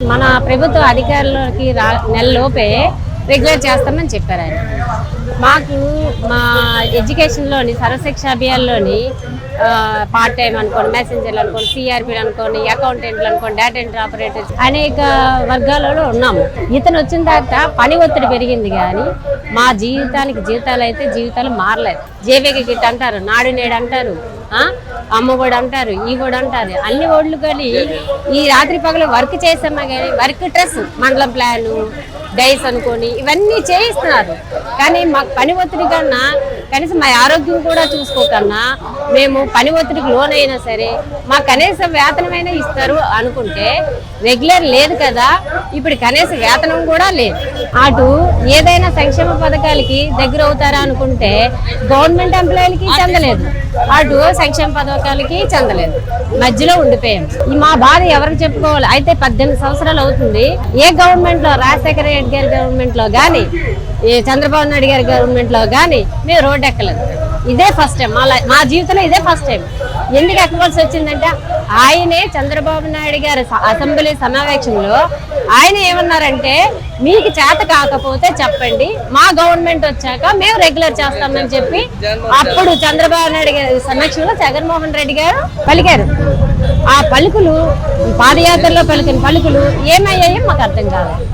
మన ప్రభుత్వ అధికారులకి నెలలోపే రెగ్యులర్ చేస్తామని చెప్పారు ఆయన. మాకు మా ఎడ్యుకేషన్లోని సర్వశిక్ష అభియాన్లోని పార్ట్ టైం అనుకోండి, మెసెంజర్లు అనుకోండి, సిఆర్పీలు అనుకోండి, అకౌంటెంట్లు అనుకోండి, డేటా ఎంట్రీ ఆపరేటర్స్ అనేక వర్గాలలో ఉన్నాము. ఇతను వచ్చిన తర్వాత పని ఒత్తిడి పెరిగింది కానీ మా జీవితాలు అయితే జీవితాలు మారలేదు. జేవేకి కిట్ అంటారు, నాడు నేడు అంటారు, అమ్మఒడి అంటారు, ఈ కూడా అంటారు, అన్ని ఓళ్ళు కానీ ఈ రాత్రి పగలు వర్క్ చేసామా కానీ వర్క్ స్ట్రెస్, మండలం ప్లాను, డైస్ అనుకొని ఇవన్నీ చేయిస్తున్నారు. కానీ మాకు పని ఒత్తిడి కన్నా కనీసం మా ఆరోగ్యం కూడా చూసుకోకన్నా మేము పని ఒత్తిడికి లోనైనా సరే మాకు కనీస వేతనమైనా ఇస్తారు అనుకుంటే రెగ్యులర్ లేదు కదా. ఇప్పుడు కనీస వేతనం కూడా లేదు. అటు ఏదైనా సంక్షేమ పథకాలకి దగ్గర అవుతారా అనుకుంటే గవర్నమెంట్ ఎంప్లాయీలకి చెందలేదు, అటు సంక్షేమ పథకాలకి చెందలేదు, మధ్యలో ఉండిపోయాం. మా బాధ ఎవరికి చెప్పుకోవాలి? అయితే 18 సంవత్సరాలు అవుతుంది. ఏ గవర్నమెంట్ లో, రాజశేఖర రెడ్డి గారి గవర్నమెంట్ లో కానీ, చంద్రబాబు నాయుడు గారి గవర్నమెంట్ లో కానీ మేము రోడ్డు ఎక్కలేదు. ఇదే ఫస్ట్ టైం మా జీవితంలో, ఇదే ఫస్ట్ టైం. ఎందుకు ఎక్కవలసి వచ్చిందంటే ఆయనే చంద్రబాబు నాయుడు గారి అసెంబ్లీ సమావేశంలో ఆయన ఏమన్నారంటే మీకు చేత కాకపోతే చెప్పండి, మా గవర్నమెంట్ వచ్చాక మేము రెగ్యులర్ చేస్తామని చెప్పి అప్పుడు చంద్రబాబు నాయుడు గారి సమక్షంలో జగన్మోహన్ రెడ్డి గారు పలికారు. ఆ పలుకులు, పాదయాత్రలో పలికిన పలుకులు ఏమయ్యాయో మాకు అర్థం కాలేదు.